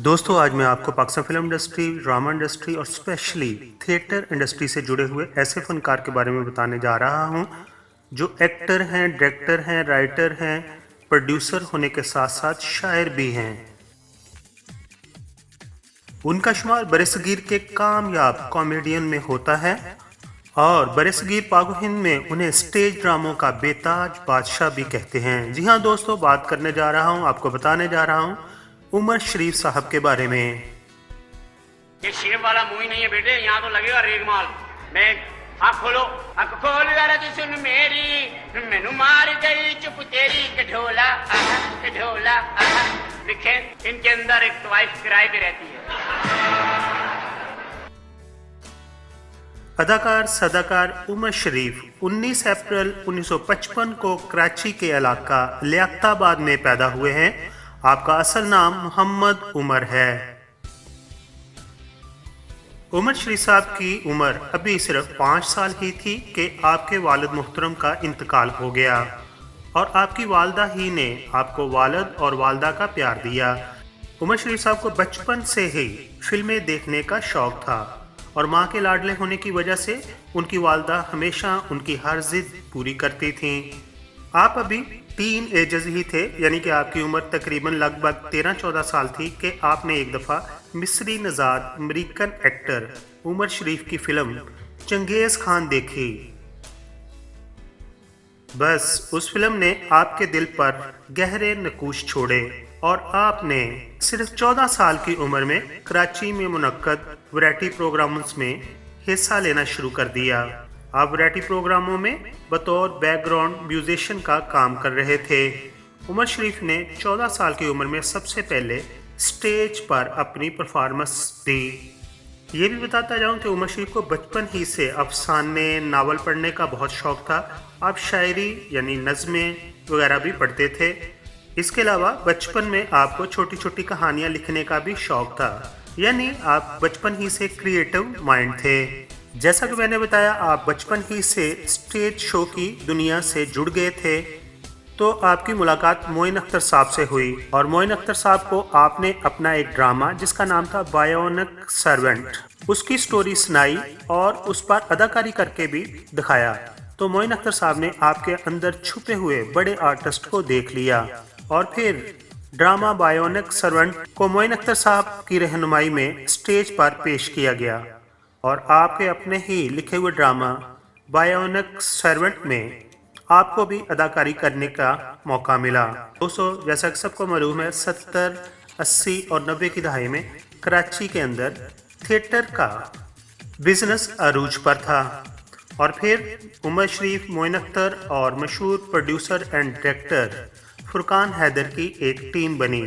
दोस्तों, आज मैं आपको Pakistan film industry, drama industry और स्पेशली थिएटर इंडस्ट्री से जुड़े हुए ऐसे फनकार के बारे में बताने जा रहा हूं जो एक्टर हैं, डायरेक्टर हैं, राइटर हैं, प्रोड्यूसर होने के साथ साथ शायर भी हैं। उनका शुमार बरसगीर के कामयाब कॉमेडियन में होता है और बरसगीर पाक हिंद में उन्हें स्टेज ड्रामों का बेताज बादशाह भी कहते हैं। जी हाँ दोस्तों, बात करने जा रहा हूँ, आपको बताने जा रहा हूँ उमर शरीफ साहब के बारे में। ये शेर वाला मुंह ही नहीं है बेटे, यहाँ तो लगेगा रेगमाल। मैं आँख खोल जरा तू सुन मेरी, मैनू मार गई चुप तेरी कढोला कढोला। देखें, इनके अंदर एक वाइफ किराए पे रहती है। अदाकार सदाकार उमर शरीफ 19 अप्रैल 1955 को कराची के इलाका लियाकताबाद में पैदा हुए हैं। आपका असल नाम मोहम्मद उमर है। उमर शरीफ साहब की उम्र अभी सिर्फ 5 साल ही थी कि आपके वालिद मुहतरम का इंतकाल हो गया और आपकी वालदा ही ने आपको वालिद और वालदा का प्यार दिया। उमर शरीफ साहब को बचपन से ही फिल्में देखने का शौक था और माँ के लाडले होने की वजह से उनकी वालदा हमेशा उनकी हर जिद पूरी करती थीं। आप अभी टीन एजर्स ही थे, यानी कि आपकी उम्र तकरीबन लगभग 13-14 साल थी कि आपने एक दफ़ा मिस्री नज़ाद अमेरिकन एक्टर उमर शरीफ की फिल्म चंगेज़ खान देखी। बस उस फिल्म ने आपके दिल पर गहरे नकूश छोड़े और आपने सिर्फ 14 साल की उम्र में कराची में मुनक्कद वैरायटी प्रोग्राम्स में हिस्सा लेना शुरू कर दिया। आप वैरायटी प्रोग्रामों में बतौर बैकग्राउंड म्यूजिशियन का काम कर रहे थे। उमर शरीफ ने 14 साल की उम्र में सबसे पहले स्टेज पर अपनी परफॉर्मेंस दी। ये भी बताता जाऊं कि उमर शरीफ को बचपन ही से अफसाने, नावल पढ़ने का बहुत शौक था। आप शायरी यानी नज़में वगैरह भी पढ़ते थे। इसके अलावा बचपन में आपको छोटी छोटी कहानियाँ लिखने का भी शौक था, यानी आप बचपन ही से क्रिएटिव माइंड थे। जैसा कि मैंने बताया, आप बचपन ही से स्टेज शो की दुनिया से जुड़ गए थे। तो आपकी मुलाकात मोइन अख्तर साहब से हुई और मोइन अख्तर साहब को आपने अपना एक ड्रामा जिसका नाम था बायोनिक सर्वेंट, उसकी स्टोरी सुनाई और उस पर अदाकारी करके भी दिखाया। तो मोइन अख्तर साहब ने आपके अंदर छुपे हुए बड़े आर्टिस्ट को देख लिया और फिर ड्रामा बायोनिक सर्वेंट को मोइन अख्तर साहब की रहनुमाई में स्टेज पर पेश किया गया और आपके अपने ही लिखे हुए ड्रामा बायोनिक सर्वेंट में आपको भी अदाकारी करने का मौका मिला। दोस्तों, जैसा कि सबको मालूम है, 70, 80 और 90 की दहाई में कराची के अंदर थिएटर का बिजनेस अरूज पर था और फिर उमर शरीफ, मोइन अख्तर और मशहूर producer and director Furqan Haider की एक टीम बनी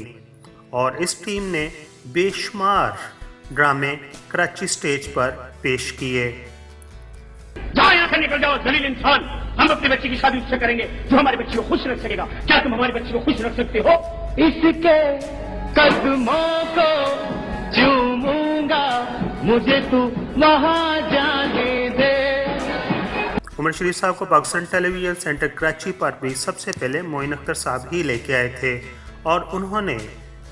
और इस टीम ने बेशुमार ड्रामे कराची स्टेज पर पेश किए। जाओ यहाँ से, निकल जाओ जलील इंसान। हम अपनी बच्ची की शादी उससे करेंगे जो हमारे बच्ची को खुश रख सकेगा। क्या तुम हमारी बच्ची को खुश रख सकते हो? इसके कदमों को चूमूंगा, मुझे तू वहाँ जाने दे। उमर शरीफ साहब को पाकिस्तान टेलीविजन सेंटर कराची पर भी सबसे पहले मोइन अख्तर साहब ही लेके आए थे और उन्होंने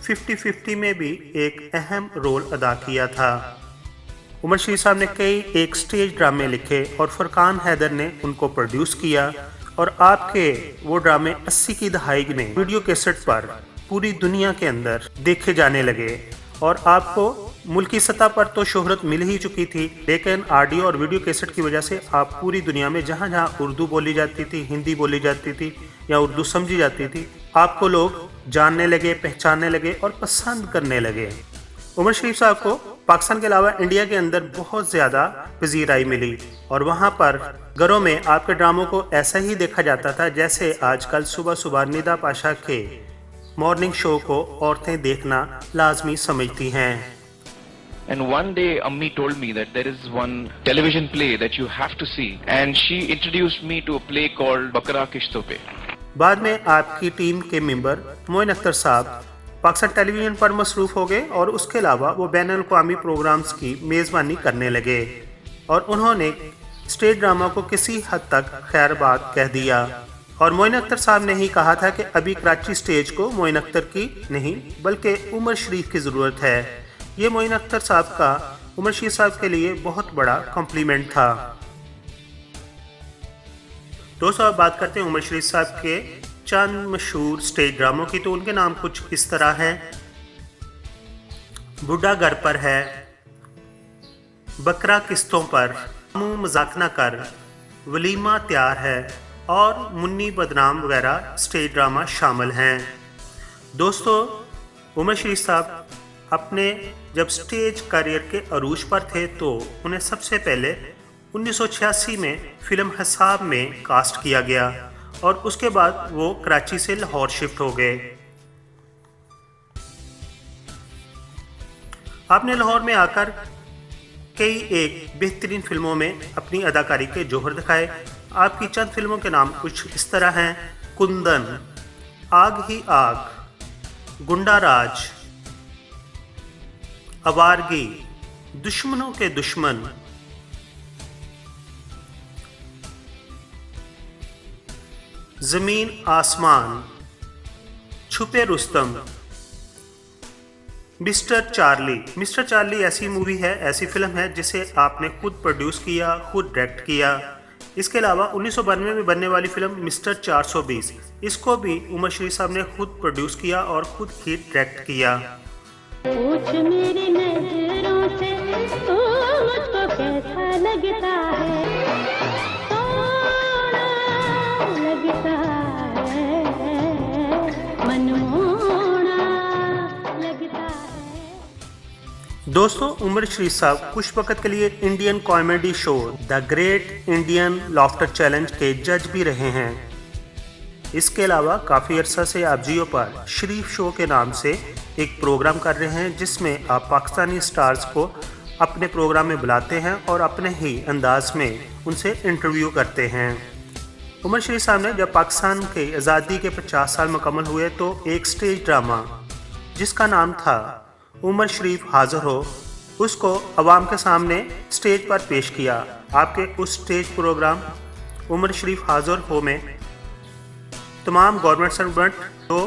50-50 में भी एक अहम रोल अदा किया था। उमर शरीफ साहब ने कई एक स्टेज ड्रामे लिखे और फुरकान हैदर ने उनको प्रोड्यूस किया और आपके वो ड्रामे 80 की दहाई में वीडियो कैसेट पर पूरी दुनिया के अंदर देखे जाने लगे और आपको मुल्की सतह पर तो शोहरत मिल ही चुकी थी, लेकिन ऑडियो और वीडियो कैसेट की वजह से आप पूरी दुनिया में जहाँ जहाँ उर्दू बोली जाती थी, हिंदी बोली जाती थी या उर्दू समझी जाती थी, आपको लोग जानने लगे, पहचानने लगे और पसंद करने लगे। उमर शरीफ साहब को पाकिस्तान के अलावा इंडिया के अंदर बहुत ज़्यादा पजीराई मिली और वहाँ पर घरों में आपके ड्रामों को ऐसा ही देखा जाता था जैसे आजकल सुबह सुबह निदा पाशा के मॉर्निंग शो को औरतें देखना लाजमी समझती हैं। And one day Ammi told me that there is one television play that you have to see, and she introduced me to a play called Bakra Kishto Pe. बाद में आपकी टीम के मेंबर मोइन अख्तर साहब पाकिस्तान टेलीविजन पर मसरूफ़ हो गए और उसके अलावा वो बैनुल अक़वामी प्रोग्राम्स की मेज़बानी करने लगे और उन्होंने स्टेज ड्रामा को किसी हद तक खैरबाद कह दिया और मोइन अख्तर साहब ने ही कहा था कि अभी कराची स्टेज को मोइन अख्तर की नहीं बल्कि उमर शरीफ की ज़रूरत है। ये मोइन अख्तर साहब का उमर शरीफ साहब के लिए बहुत बड़ा कॉम्प्लीमेंट था। दोस्तों अब बात करते हैं उमर शरीफ साहब के चंद मशहूर स्टेज ड्रामों की। तो उनके नाम कुछ इस तरह हैं: बुढ़ा घर पर है, बकरा किस्तों पर, मुंह मजाक न कर, वलीमा तैयार है और मुन्नी बदनाम वगैरह स्टेज ड्रामा शामिल हैं। दोस्तों उमर शरीफ साहब अपने जब स्टेज करियर के अरूज पर थे तो उन्हें सबसे पहले 1986 में फिल्म हिसाब में कास्ट किया गया और उसके बाद वो कराची से लाहौर शिफ्ट हो गए। आपने लाहौर में आकर कई एक बेहतरीन फिल्मों में अपनी अदाकारी के जौहर दिखाए। आपकी चंद फिल्मों के नाम कुछ इस तरह हैं: कुंदन, आग ही आग, गुंडा राज, अवारगी, दुश्मनों के दुश्मन, जमीन आसमान, छुपे Rustam, mister Charlie. Mister Charlie ऐसी मूवी है, ऐसी फिल्म है जिसे आपने खुद प्रोड्यूस किया, खुद डायरेक्ट किया। इसके अलावा 1992 में बनने वाली फिल्म मिस्टर 420, इसको भी उमर शरीफ साहब ने खुद प्रोड्यूस किया और खुद ही डायरेक्ट किया। पूछ मेरी नजरों से तो मुझको कैसा लगता है, सोना लगता है, मनमोहना लगता है। दोस्तों उमर शरीफ साहब कुछ वक्त के लिए Indian comedy show the great Indian laughter challenge के जज भी रहे हैं। इसके अलावा काफ़ी अरसा से आप जियो पर शरीफ शो के नाम से एक प्रोग्राम कर रहे हैं जिसमें आप पाकिस्तानी स्टार्स को अपने प्रोग्राम में बुलाते हैं और अपने ही अंदाज में उनसे इंटरव्यू करते हैं। उमर शरीफ साहब ने जब पाकिस्तान के आज़ादी के 50 साल मुकम्मल हुए तो एक स्टेज ड्रामा जिसका नाम था उमर शरीफ हाज़िर हो, उसको अवाम के सामने स्टेज पर पेश किया। आपके उस स्टेज प्रोग्राम उमर शरीफ हाज़िर हो में तमाम गवर्नमेंट सर्वेंट जो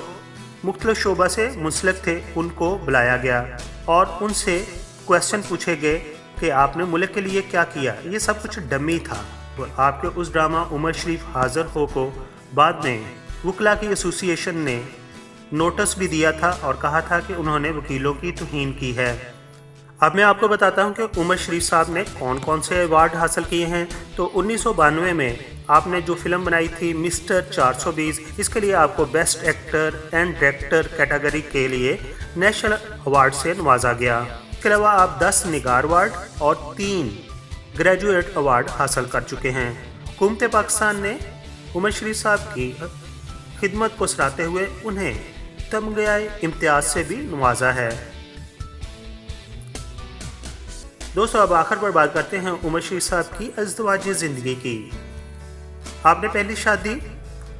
मुख्तलिफ शोबा से मुंसलिक थे उनको बुलाया गया और उनसे क्वेश्चन पूछे गए कि आपने मुल्क के लिए क्या किया। ये सब कुछ डमी था। और आपके उस ड्रामा उमर शरीफ हाज़िर हो को बाद में वकला की एसोसिएशन ने नोटिस भी दिया था और कहा था कि उन्होंने वकीलों की तौहीन की है। अब मैं आपको बताता हूं कि उमर शरीफ साहब ने कौन कौन से अवार्ड हासिल किए हैं। तो 1992 में आपने जो फिल्म बनाई थी मिस्टर 420, इसके लिए आपको best actor and director category के लिए नेशनल अवार्ड से नवाजा गया। इसके अलावा आप 10 निगार अवार्ड और 3 ग्रेजुएट अवार्ड हासिल कर चुके हैं। हुकूमत पाकिस्तान ने उमर शरीफ साहब की खिदमत को सराहते हुए उन्हें तमग़े इम्तियाज़ से भी नवाजा है। दोस्तों अब आखिर पर बात करते हैं उमर शरीफ साहब की अज़दवाजी ज़िंदगी की। आपने पहली शादी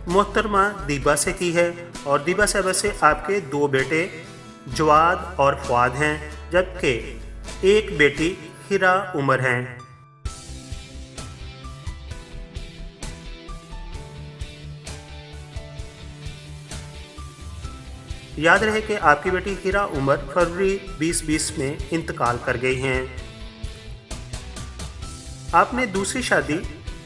मोहतरमा दीबा से की है और दीबा साहबा से आपके 2 बेटे जवाद और फ़वाद हैं, जबकि एक बेटी हिरा उमर हैं। याद रहे कि आपकी बेटी हिरा उमर फरवरी 2020 में इंतकाल कर गई हैं। आपने दूसरी शादी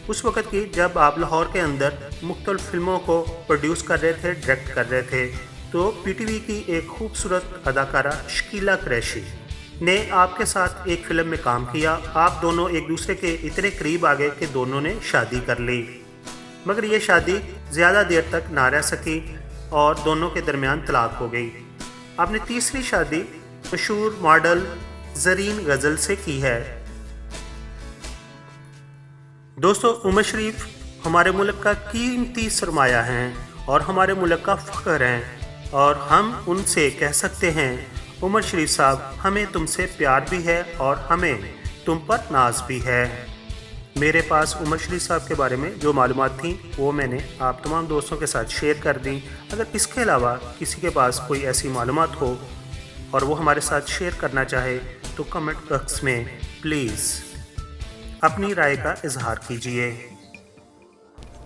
उस वक़्त की जब आप लाहौर के अंदर मुख्तलिफ फिल्मों को प्रोड्यूस कर रहे थे, डायरेक्ट कर रहे थे। तो पीटीवी की एक खूबसूरत अदाकारा शकीला कुरैशी ने आपके साथ एक फ़िल्म में काम किया। आप दोनों एक दूसरे के इतने करीब आ गए कि दोनों ने शादी कर ली, मगर ये शादी ज़्यादा देर तक ना रह सकी और दोनों के दरमियान तलाक हो गई। आपने तीसरी शादी मशहूर मॉडल ज़रीन गज़ल से की है। दोस्तों उमर शरीफ हमारे मुल्क का कीमती सरमाया हैं और हमारे मुल्क का फ़ख्र हैं और हम उनसे कह सकते हैं उमर शरीफ साहब हमें तुमसे प्यार भी है और हमें तुम पर नाज भी है। मेरे पास उमर शरीफ साहब के बारे में जो मालूमात थी वो मैंने आप तमाम दोस्तों के साथ शेयर कर दी। अगर इसके अलावा किसी के पास कोई ऐसी मालूमात हो और वो हमारे साथ शेयर करना चाहे तो कमेंट बॉक्स में प्लीज़ अपनी राय का इजहार कीजिए।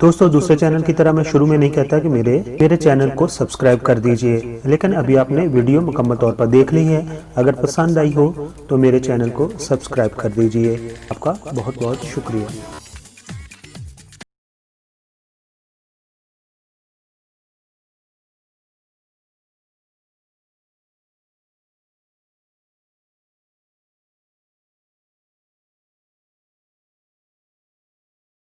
दोस्तों दूसरे चैनल की तरह मैं शुरू में नहीं कहता कि मेरे चैनल को सब्सक्राइब कर दीजिए, लेकिन अभी आपने वीडियो मुकम्मल तौर पर देख ली है। अगर पसंद आई हो तो मेरे चैनल को सब्सक्राइब कर दीजिए। आपका बहुत बहुत शुक्रिया।